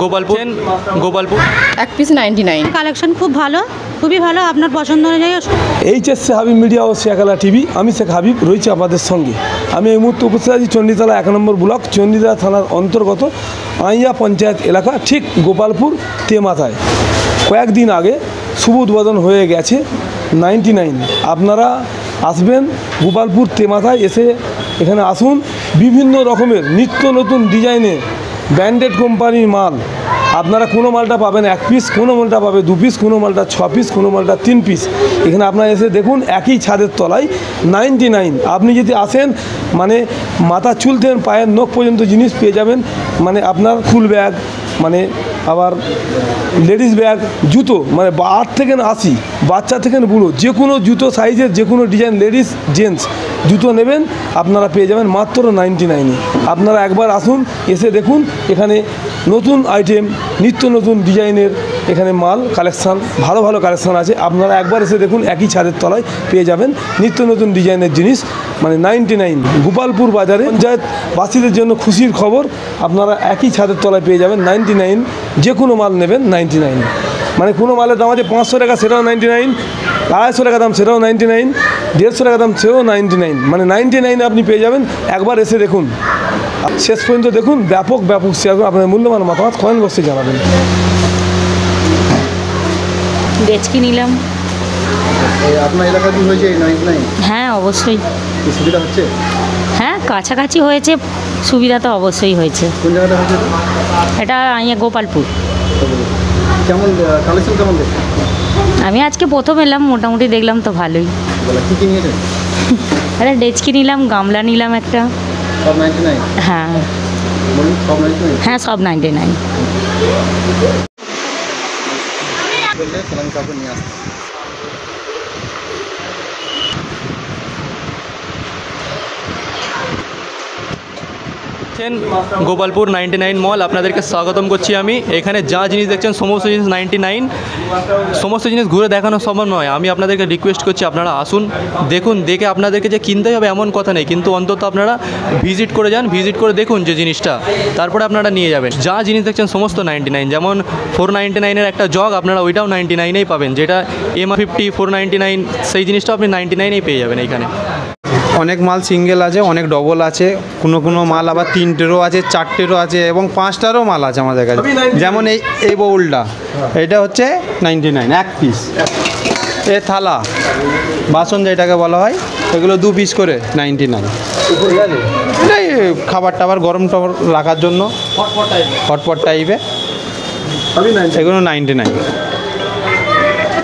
গোপালপুর এক piece 99 collection খুব ভালো, খুবই ভালো, আপনার পছন্দ অনুযায়ী। এইচএস হাবিব মিডিয়া ও শেখালা টিভি, আমি শেখ হাবিব রয়েছি আপনাদের সঙ্গে। আমি এই মুহূর্তে উপস্থিত আছি চণ্ডীতলা 1 নম্বর ব্লক, চণ্ডীতলা থানার অন্তর্গত আইয়া পঞ্চায়েত এলাকা, ঠিক গোপালপুর তেমাথায়। কয়েকদিন আগে শুভ উদ্বোধন হয়ে গেছে 99। আপনারা আসবেন গোপালপুর তেমাথায়, এসে এখানে আসুন। বিভিন্ন রকমের নিত্য নতুন ডিজাইনের ব্র্যান্ডেড কোম্পানির মাল আপনারা কোনো মালটা পাবেন 1 পিস, কোনো মালটা পাবে 2 পিস, কোনো মালটা 6 পিস, কোনো মালটা 3 পিস। এখানে আপনারা এসে দেখুন, একই ছাদের তলায় 99। আপনি যদি আসেন মানে মাথা চুল থেকে পায়ের নখ পর্যন্ত জিনিস পেয়ে যাবেন। মানে আপনার ফুল ব্যাগ, মানে আবার লেডিস ব্যাগ, জুতো, মানে 8 থেকে 80, বাচ্চা থেকে বুড়ো, যে কোনো জুতো সাইজের, যে কোনো ডিজাইন, লেডিস জেন্টস জুতো নেবেন আপনারা পেয়ে যাবেন মাত্র 99-এ। আপনারা একবার আসুন, এসে দেখুন। এখানে নতুন আইটেম, নিত্য নতুন ডিজাইনের এখানে মাল কালেকশান, ভালো ভালো কালেকশান আছে। আপনারা একবার এসে দেখুন, একই ছাদের তলায় পেয়ে যাবেন নিত্য নতুন ডিজাইনের জিনিস, মানে 99। গোপালপুর বাজারে পঞ্চায়েতবাসীদের জন্য খুশির খবর, আপনারা একই ছাদের তলায় পেয়ে যাবেন 99। যে কোনো মাল নেবেন 99। মানে কোনো মালের দাম আছে 500 টাকা, সেটাও 99, 250 টাকা দাম, সেটাও 99, 150 টাকা দাম, সেও 99। মানে 99 আপনি পেয়ে যাবেন। একবার এসে দেখুন, শেষ পর্যন্ত দেখুন। ব্যাপক শেয়ার করুন, আপনার মূল্যবান মতামত কমেন্ট বক্সে জানাবেন। ডেচকি নিলাম। আপনার এলাকা কি হয়েছে 99? হ্যাঁ, অবশ্যই সুবিধা হচ্ছে। হ্যাঁ, কাছাকাছি হয়েছে, সুবিধা তো অবশ্যই হয়েছে। কোন জায়গাটা হয়েছে? এটা গোপালপুর। কেমন কালেকশন, কেমন দেখছেন? আমি আজকে প্রথম এলাম, মোটামুটি দেখলাম তো ভালোই। কী কী নিয়েছেন? একটা ডেচকি নিলাম, গামলা নিলাম একটা। সব 99? হ্যাঁ বলুন, সব 99? হ্যাঁ, সব 99। বললে সালামি কাপড় নিয়ে আসতে। গোপালপুর 99 মল, আপনাদেরকে স্বাগতম করছি আমি। এখানে যা জিনিস দেখছেন সমস্ত জিনিস 99। সমস্ত জিনিস ঘুরে দেখানো সম্ভব নয়, আমি আপনাদেরকে রিকোয়েস্ট করছি আপনারা আসুন, দেখুন। দেখে আপনাদেরকে যে কিনতেই হবে এমন কথা নেই, কিন্তু অন্তত আপনারা ভিজিট করে যান, ভিজিট করে দেখুন যে জিনিসটা, তারপরে আপনারা নিয়ে যাবেন। যা জিনিস দেখছেন সমস্ত 99। যেমন 499-এর একটা জগ, আপনারা ওইটাও 99-এই পাবেন, যেটা M50 499, সেই জিনিসটাও আপনি 99-এই পেয়ে যাবেন এইখানে। অনেক মাল সিঙ্গেল আছে, অনেক ডবল আছে, কোনো মাল আবার 3টেরও আছে, 4টেরও আছে এবং 5টারও মাল আছে আমাদের কাছে। যেমন এই বাউলটা, এটা হচ্ছে 99, 1 পিস। এ থালা বাসন যেটাকে বলা হয়, এগুলো 2 পিস করে 99। ঠিক আছে, এটাই খাবার টাবার গরম টবর রাখার জন্য, হটপট টাইপে, এগুলো 99।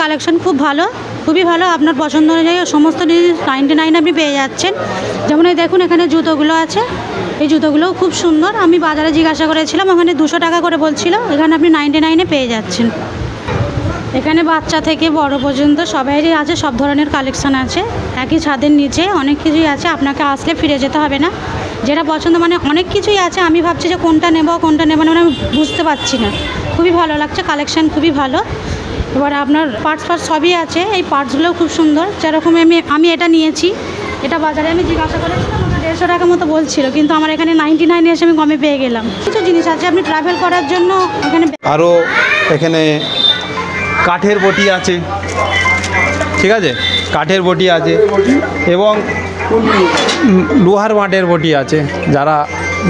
কালেকশন খুব ভালো, খুবই ভালো, আপনার পছন্দ অনুযায়ী সমস্ত জিনিস 99 আপনি পেয়ে যাচ্ছেন। যেমন এই দেখুন, এখানে জুতোগুলো আছে, এই জুতোগুলোও খুব সুন্দর। আমি বাজারে জিজ্ঞাসা করেছিলাম, ওখানে 200 টাকা করে বলছিল, এখানে আপনি 99-এ পেয়ে যাচ্ছেন। এখানে বাচ্চা থেকে বড় পর্যন্ত সবাইরই আছে, সব ধরনের কালেকশান আছে। একই ছাদের নিচে অনেক কিছুই আছে, আপনাকে আসলে ফিরে যেতে হবে না। যেটা পছন্দ, মানে অনেক কিছুই আছে। আমি ভাবছি যে কোনটা নেব কোনটা নেব না, আমি বুঝতে পারছি না। খুবই ভালো লাগছে, কালেকশান খুবই ভালো। এবার আপনার পার্টস সবই আছে, এই পার্টসগুলোও খুব সুন্দর। যেরকম আমি এটা নিয়েছি, এটা বাজারে আমি জিজ্ঞাসা করেছিলাম, ওটা 150 টাকা মতো বলছিল, কিন্তু আমার এখানে 99 এসে আমি কমে পেয়ে গেলাম। কিছু জিনিস আছে আপনি ট্রাভেল করার জন্য এখানে। আরও এখানে কাঠের বটি আছে, ঠিক আছে, কাঠের বটি আছে এবং লোহার মাটির বটি আছে, যারা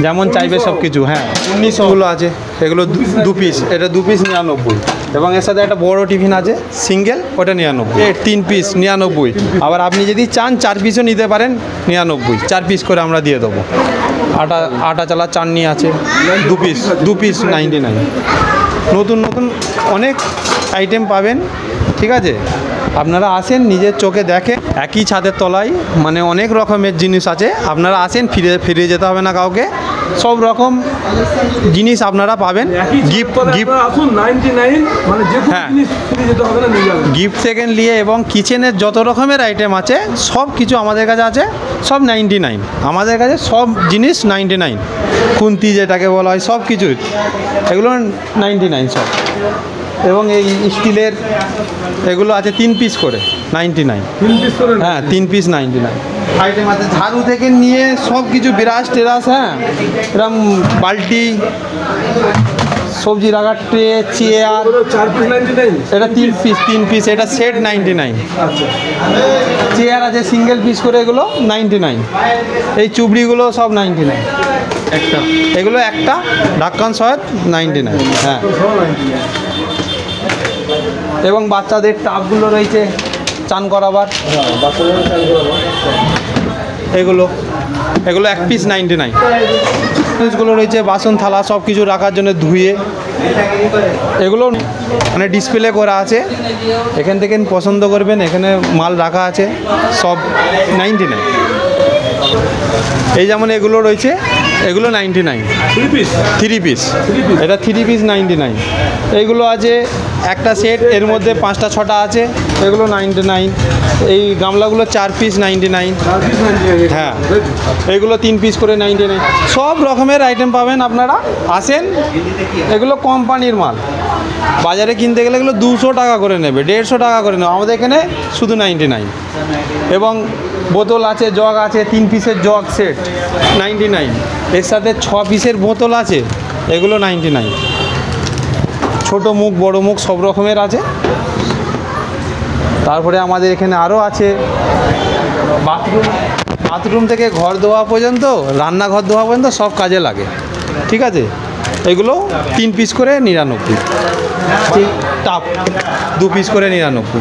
যেমন চাইবে সব কিছু। হ্যাঁ, 1900গুলো আছে, এগুলো 2 পিস, এটা 2 পিস 99। এবং এর সাথে একটা বড় টিফিন আছে সিঙ্গেল, ওটা 99। 3 পিস 99। আবার আপনি যদি চান 4 পিসও নিতে পারেন 99, 4 পিস করে আমরা দিয়ে দেবো। আটা চালা চাটনি আছে 2 পিস 99। নতুন অনেক আইটেম পাবেন, ঠিক আছে। আপনারা আসেন, নিজের চোখে দেখেন। একই ছাদের তলায় মানে অনেক রকমের জিনিস আছে, আপনারা আসেন, ফিরে যেতে হবে না কাউকে। সব রকম জিনিস আপনারা পাবেন। গিফট আসুন 99, মানে যে কোনো জিনিস ফিরে যেতে হবে না, নিয়ে যাবেন। গিফট সেকেন্ড নিয়ে এবং কিচেনের যত রকমের আইটেম আছে সব কিছু আমাদের কাছে আছে, সব 99। আমাদের কাছে সব জিনিস 99। খুন্তি যেটাকে বলা হয়, সব কিছু এগুলো 99 সব। এবং এই স্টিলের এগুলো আছে 3 পিস করে 99। 3 পিস করে? হ্যাঁ, 3 পিস 99 আইটেম আছে। ঝাড়ু থেকে নিয়ে সব কিছু, ব্রাশ টেরাস, হ্যাঁ, এরকম বালতি, সবজি রাখার ট্রে, চেয়ার, 4 পিস 99। এটা 3 পিস, এটা সেট 99। আচ্ছা, চেয়ার আছে সিঙ্গেল পিস করে, এগুলো 99। এই চুবড়িগুলো সব 99। একটা এগুলো একটা ঢাক্কান সহায়ক 99। হ্যাঁ, সব 99। এবং বাচ্চাদের টাবগুলো রয়েছে চান করাবার, হ্যাঁ, বাচ্চাদের চাল করাবো। এগুলো এক পিস 99। জিনিসগুলো রয়েছে বাসন থালা সব কিছু রাখার জন্য ধুয়ে, এগুলো মানে ডিসপ্লে করা আছে, এখান থেকে পছন্দ করবেন, এখানে মাল রাখা আছে সব 99। এই যেমন এগুলো রয়েছে, এগুলো 99। 3 পিস। 3 পিস, এটা 3 পিস 99। এইগুলো আছে একটা সেট, এর মধ্যে 5টা 6টা আছে, এগুলো 99। এই গামলাগুলো 4 পিস 99। 4 পিস 99। হ্যাঁ, এগুলো 3 পিস করে 99। সব রকমের আইটেম পাবেন, আপনারা আসেন। এগুলো কোম্পানির মাল, বাজারে কিনতে গেলে এগুলো 200 টাকা করে নেবে, 150 টাকা করে নেবে, আমাদের এখানে শুধু 99। এবং বোতল আছে, জগ আছে, 3 পিসের জগ সেট 99। এর সাথে 6 পিসের বোতল আছে, এগুলো 99। ছোট মুখ বড় মুখ সব রকমের আছে। তারপরে আমাদের এখানে আরও আছে বাথরুম থেকে ঘর ধোয়া পর্যন্ত, রান্নাঘর ধোয়া পর্যন্ত সব কাজে লাগে, ঠিক আছে। এগুলো 3 পিস করে 99। টাপ 2 পিস করে 99।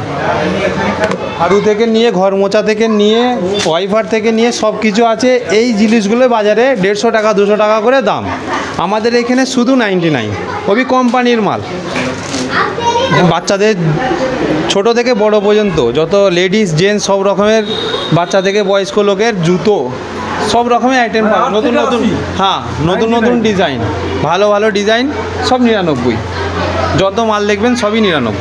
হাড়ু থেকে নিয়ে, ঘর মোছা থেকে নিয়ে, ওয়াইফার থেকে নিয়ে সব কিছু আছে। এই জিনিসগুলো বাজারে 150 টাকা 200 টাকা করে দাম, আমাদের এখানে শুধু 99। ওই কোম্পানির মাল। বাচ্চাদের ছোট থেকে বড় পর্যন্ত যত লেডিস জেন্টস সব রকমের, বাচ্চা থেকে বয়স্ক লোকের জুতো সব রকমের আইটেম পাবেন, নতুন নতুন। হ্যাঁ, নতুন নতুন ডিজাইন, ভালো ভালো ডিজাইন, সব 99। যত মাল দেখবেন সবই 99।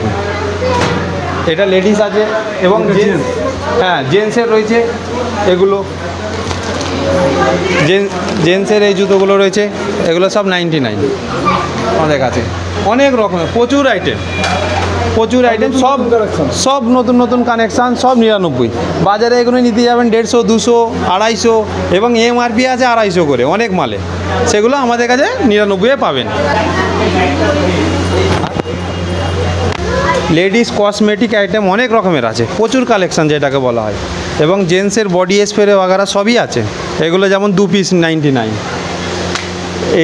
এটা লেডিস আছে এবং জেন্টস, হ্যাঁ জেন্টসের রয়েছে এগুলো, জেন্টসের এই জুতোগুলো রয়েছে, এগুলো সব 99 আমাদের কাছে। অনেক রকমের প্রচুর আইটেম সব নতুন নতুন কানেকশান, সব 99। বাজারে এগুলো নিতে যাবেন 150, 200, 250, এবং এমআরপি আছে 250 করে অনেক মালে, সেগুলো আমাদের কাছে 99-এ পাবেন। লেডিস কসমেটিক আইটেম অনেক রকমের আছে, প্রচুর কালেকশান যেটাকে বলা হয়। এবং জেন্টসের বডি স্প্রে বাগারা সবই আছে, এগুলো যেমন 2 পিস 99।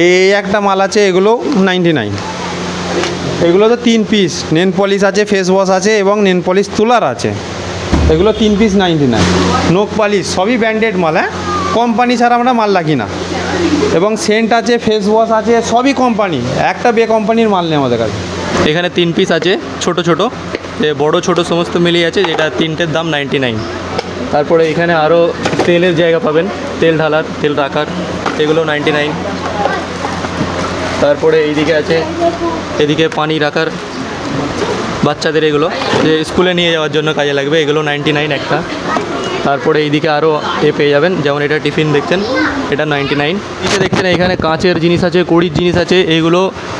এই একটা মাল আছে, এগুলো 99। এগুলো তো 3 পিস, নেন পলিশ আছে, ফেস ওয়াশ আছে, এবং নেন পলিশ তুলার আছে, এগুলো 3 পিস 99। নোক পালিশ সবই ব্র্যান্ডেড মাল, হ্যাঁ, কোম্পানি ছাড়া আমরা মাল রাখি না। এবং সেন্ট আছে, ফেস ওয়াশ আছে, সবই কোম্পানি, একটা বে কোম্পানির মাল নেই আমাদের কাছে। এখানে 3 পিস আছে, ছোট ছোট, বড় ছোট সমস্ত মিলিয়ে আছে, যেটা 3টের দাম 99। তারপরে এখানে আরও তেলের জায়গা পাবেন, তেল ঢালার, তেল রাখার, এগুলো 99। তারপরে এইদিকে আছে, এদিকে পানি রাখার বাচ্চাদের, এগুলো যে স্কুলে নিয়ে যাওয়ার জন্য কাজে লাগবে, এগুলো 99 একটা। তারপরে এইদিকে আরও পেয়ে যাবেন, যেমন এটা টিফিন দেখছেন, এটা 99। নিচে দেখছেন এখানে কাঁচের জিনিস আছে, কড়ির জিনিস আছে, এইগুলো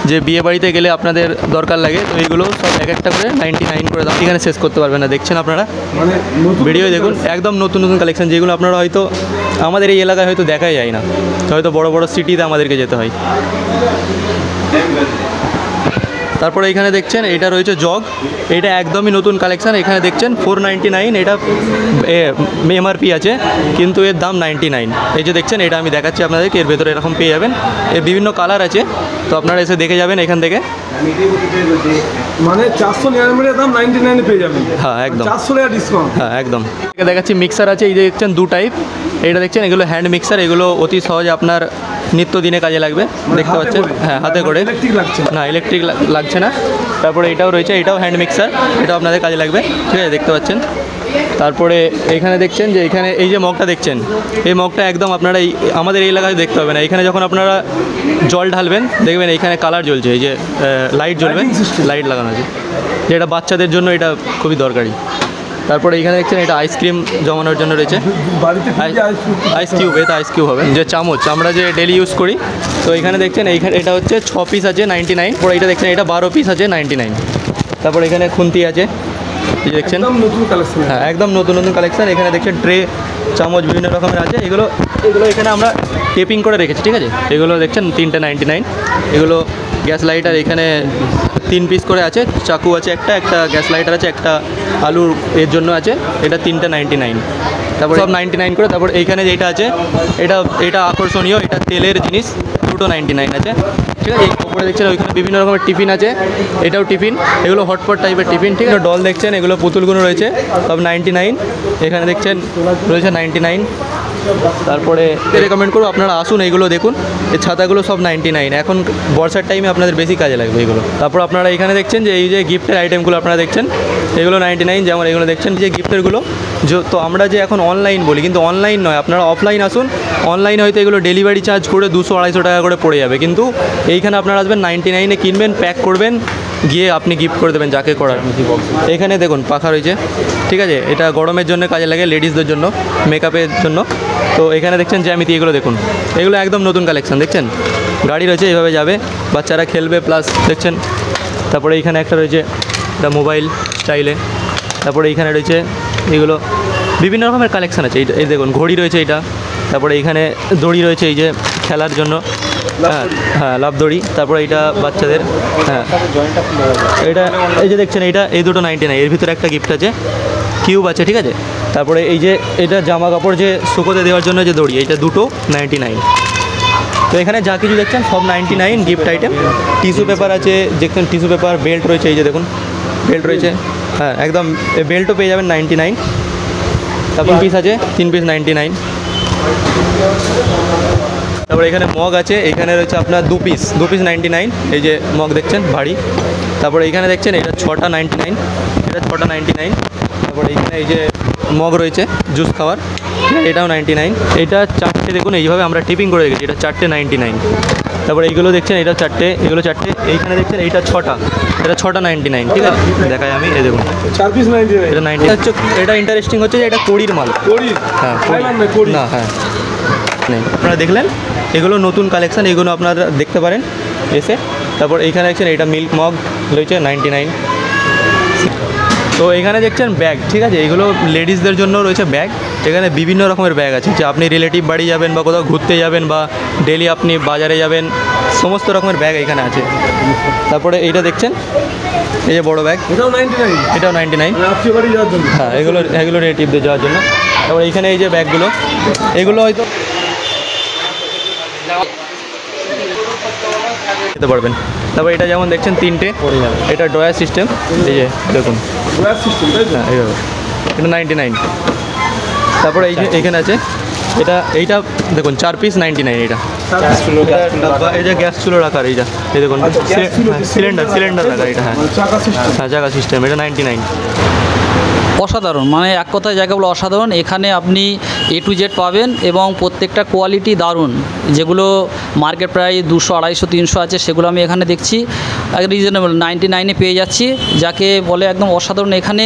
যে বিয়ে বাড়িতে গেলে আপনাদের দরকার লাগে, তো এইগুলো সব এক একটা করে 99 করে দাম, এখানে শেষ করতে পারবেন না। দেখছেন আপনারা মানে ভিডিও দেখুন, একদম নতুন নতুন কালেকশন, যেগুলো আপনারা হয়তো আমাদের এই এলাকায় হয়তো দেখাই যায় না, হয়তো বড় বড় সিটিতে আমাদেরকে যেতে হয়। তারপরে এখানে দেখছেন এটা রয়েছে জগ, এটা একদমই নতুন কালেকশান। এখানে দেখছেন 499, এটা এমআরপি আছে, কিন্তু এর দাম 99। এই যে দেখছেন, এটা আমি দেখাচ্ছি আপনাদেরকে, এর ভেতরে এরকম পেয়ে যাবেন, এর বিভিন্ন কালার আছে, তো আপনারা এসে দেখে যাবেন এখান থেকে। মানে 499 দাম 99 পেয়ে যাবেন। হ্যাঁ একদম, 400 টাকা ডিসকাউন্ট। হ্যাঁ একদম। দেখাচ্ছি মিক্সার আছে, এই যে দেখছেন 2 টাইপ, এটা দেখছেন এগুলো হ্যান্ড মিক্সার, এগুলো অতি সহজে আপনার নিত্যদিনে কাজে লাগবে, দেখতে পাচ্ছেন। হ্যাঁ, হাতে করে, ইলেকট্রিক লাগছে না, ইলেকট্রিক লাগছে না। তারপরে এটাও রয়েছে, এটাও হ্যান্ড মিক্সার, এটাও আপনাদের কাজে লাগবে, ঠিক আছে, দেখতে পাচ্ছেন। তারপরে এখানে দেখছেন যে এখানে এই যে মগটা দেখছেন, এই মগটা একদম আপনারা আমাদের এই এলাকায় দেখতে হবে না। এখানে যখন আপনারা জল ঢালবেন, দেখবেন এইখানে কালার জ্বলছে, এই যে লাইট জ্বলবে, লাইট লাগানো আছে, যেটা বাচ্চাদের জন্য এটা খুবই দরকারি। তারপরে এখানে দেখছেন এটা আইসক্রিম জমানোর জন্য রয়েছে, আইস কিউব, এটা আইস কিউব হবে, যে চামচ আমরা যে ডেলি ইউজ করি। তো এখানে দেখছেন এইখানে এটা হচ্ছে 6 পিস আছে 99, পরে এটা দেখছেন এটা 12 পিস আছে 99। তারপরে এখানে খুন্তি আছে, এই দেখছেন, নতুন কালেকশন। হ্যাঁ একদম নতুন নতুন কালেকশান। এখানে দেখছেন ট্রে, চামচ বিভিন্ন রকমের আছে, এগুলো এখানে আমরা টেপিং করে রেখেছি, ঠিক আছে। এগুলো দেখছেন 3টে 99, এগুলো গ্যাস লাইটার এখানে 3 পিস করে আছে, চাকু আছে একটা গ্যাস লাইটার আছে, একটা আলুর এর জন্য আছে, এটা 3টা 99। তারপর সব 99 করে। তারপর এইখানে যেটা আছে এটা আকর্ষণীয়, এটা তেলের জিনিস, 2টো 99 আছে, ঠিক আছে। এই উপরে দেখছেন ওইখানে বিভিন্ন রকমের টিফিন আছে, এটাও টিফিন, এগুলো হটপট টাইপের টিফিন, ঠিক আছে। ডল দেখছেন, এগুলো পুতুলগুলো রয়েছে সব 99। এখানে দেখছেন রয়েছে 99। তারপরে রেকমেন্ড করবো আপনারা আসুন, এইগুলো দেখুন, এই ছাতাগুলো সব 99, এখন বর্ষার টাইমে আপনাদের বেশি কাজে লাগবে এগুলো। তারপর আপনারা এখানে দেখছেন যে এই যে গিফটের আইটেমগুলো আপনারা দেখছেন, এগুলো 99, যেমন এগুলো দেখছেন যে গিফটেরগুলো। তো আমরা যে এখন অনলাইন বলি, কিন্তু অনলাইন নয়, আপনারা অফলাইন আসুন। অনলাইনে হয়তো এগুলো ডেলিভারি চার্জ করে 200-250 টাকা করে পড়ে যাবে, কিন্তু এইখানে আপনারা আসবেন 99-এ কিনবেন, প্যাক করবেন, গিয়ে আপনি গিফট করে দেবেন যাকে করার। এখানে দেখুন পাখা রয়েছে, ঠিক আছে, এটা গরমের জন্য কাজে লাগে, লেডিসদের জন্য, মেকআপের জন্য। তো এখানে দেখছেন জ্যামিতি, এগুলো দেখুন, এগুলো একদম নতুন কালেকশন, দেখছেন গাড়ি রয়েছে, এইভাবে যাবে, বাচ্চারা খেলবে, প্লাস দেখছেন। তারপরে এইখানে একটা রয়েছে, এটা মোবাইল স্টাইলে। তারপরে এইখানে রয়েছে এগুলো বিভিন্ন রকমের কালেকশান আছে, এই দেখুন ঘড়ি রয়েছে এইটা। তারপরে এইখানে দড়ি রয়েছে, এই যে খেলার জন্য, হ্যাঁ লাভ দড়ি। তারপরে এইটা বাচ্চাদের, হ্যাঁ এটা এই যে দেখছেন, এই দুটো 99, এর ভিতরে একটা গিফট আছে, কিউব আছে, ঠিক আছে। তারপরে এই যে এটা জামা কাপড় যে শুকোতে দেওয়ার জন্য যে দড়ি, এইটা দুটো 99। তো এখানে যা কিছু দেখছেন সব 99 গিফট আইটেম। টিস্যু পেপার আছে, দেখছেন টিস্যু পেপার, বেল্ট রয়েছে, এই যে দেখুন বেল্ট রয়েছে, হ্যাঁ একদম বেল্টও পেয়ে যাবেন 99। তারপর 3 পিস আছে, 3 পিস 99। তারপর এখানে মগ আছে, এখানে রয়েছে আপনার 2 পিস 99, এই যে মগ দেখছেন ভারী। তারপরে এইখানে দেখছেন এটা 6টা 99, এটা 6টা 99। তারপরে এইখানে এই যে মগ রয়েছে জুস খাওয়ার, এটাও 99। এটা 4টে দেখুন, এইভাবে আমরা টিপিং করে রেখেছি, এটা 4টে 99। তারপরে এইগুলো দেখছেন, এটা 4টে, এগুলো 4টে। এইখানে দেখছেন এইটা 6টা, এটা 6টা 99, ঠিক আছে, দেখাই আমি, এই দেখুন 4 পিস 99। এটা 90 হচ্ছে। এটা ইন্টারেস্টিং হচ্ছে যে এটা কোড়ির মাল, হ্যাঁ না, হ্যাঁ নেই, আপনারা দেখলেন এগুলো নতুন কালেকশান, এগুলো আপনারা দেখতে পারেন এসে। তারপর এইখানে দেখছেন এটা মিল্ক মগ রয়েছে 99। তো এখানে দেখছেন ব্যাগ, ঠিক আছে, এগুলো লেডিসদের জন্য রয়েছে ব্যাগ। এখানে বিভিন্ন রকমের ব্যাগ আছে, যে আপনি রিলেটিভ বাড়ি যাবেন বা কোথাও ঘুরতে যাবেন বা ডেলি আপনি বাজারে যাবেন, সমস্ত রকমের ব্যাগ এখানে আছে। তারপরে এইটা দেখছেন, এই যে বড় ব্যাগ, এটাও 99, এটাও 99, রাত্রি বাড়ি যাওয়ার জন্য, হ্যাঁ এগুলো রিলেটিভদের যাওয়ার জন্য। তারপরে এইখানে এই যে ব্যাগগুলো, এগুলো হয়তো খেতে পারবেন। তারপর এটা যেমন দেখছেন 3টে, এটা ড্রয়ার সিস্টেম, এই যে দেখুন, ওয়্যার সিস্টেম, তাই তো? হ্যাঁ এইভাবে, এটা 99। তারপরে এই যে এখানে আছে, এইটা দেখুন 4 পিস 99, এটা ডাব্বা, এই যে গ্যাস চুলো রাখার, এইটা এই দেখুন সিলিন্ডার রাখার, এটা হ্যাঁ চাকা সিস্টেম, হ্যাঁ চাকা সিস্টেম, এটা 99। অসাধারণ, মানে এক কথায় যাকে বলে অসাধারণ। এখানে আপনি A to Z পাবেন এবং প্রত্যেকটা কোয়ালিটি দারুণ। যেগুলো মার্কেট প্রায় 200-250-300 আছে, সেগুলো আমি এখানে দেখছি রিজনেবল 99-এ পেয়ে যাচ্ছি, যাকে বলে একদম অসাধারণ। এখানে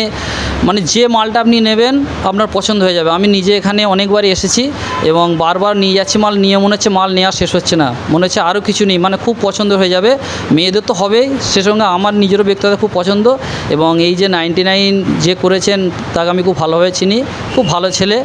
মানে যে মালটা আপনি নেবেন আপনার পছন্দ হয়ে যাবে। আমি নিজে এখানে অনেকবারই এসেছি এবং বারবার নিয়ে যাচ্ছি মাল, নিয়ে মনে হচ্ছে মাল নেওয়া শেষ হচ্ছে না, মনে হচ্ছে আরও কিছু নেই, মানে খুব পছন্দ হয়ে যাবে। মেয়েদের তো হবেই, সে সঙ্গে আমার নিজেরও ব্যক্তিগত খুব পছন্দ। এবং এই যে 99 যে করেছেন তাকে আমি খুব ভালোভাবে চিনি, খুব ভালো ছেলে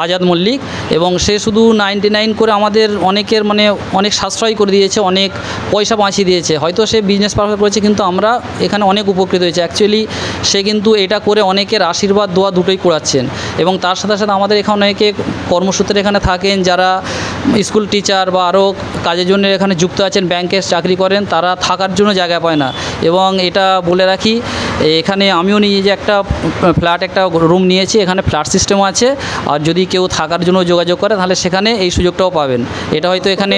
আজাদ মল্লিক। এবং সে শুধু 99 করে আমাদের অনেকের মানে অনেক সাশ্রয় করে দিয়েছে, অনেক পয়সা বাঁচিয়ে দিয়েছে। হয়তো সে বিজনেস পারপাস করেছে, কিন্তু আমরা এখানে অনেক উপকৃত হয়েছে। অ্যাকচুয়ালি সে কিন্তু এটা করে অনেকের আশীর্বাদ দোয়া দুটোই কুড়াচ্ছেন। এবং তার সাথে সাথে আমাদের এখানে অনেকে কর্মসূত্রে এখানে থাকেন, যারা স্কুল টিচার বা আরও কাজের জন্য এখানে যুক্ত আছেন, ব্যাংকে চাকরি করেন, তারা থাকার জন্য জায়গা পায় না। এবং এটা বলে রাখি, এখানে আমিও নিজে যে একটা ফ্ল্যাট, একটা রুম নিয়েছি, এখানে ফ্ল্যাট সিস্টেম আছে। আর যদি কেউ থাকার জন্য যোগাযোগ করে তাহলে সেখানে এই সুযোগটাও পাবেন। এটা হয়তো এখানে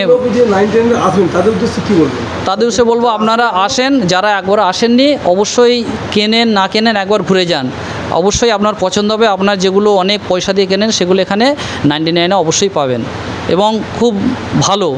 তাদের উদ্দেশ্যে বলবো, আপনারা আসেন, যারা একবার আসেননি অবশ্যই কেনেন, না কেনেন একবার ঘুরে যান, অবশ্যই আপনার পছন্দ হবে। আপনার যেগুলো অনেক পয়সা দিয়ে কেনেন সেগুলো এখানে 99-এ অবশ্যই পাবেন এবং খুব ভালো।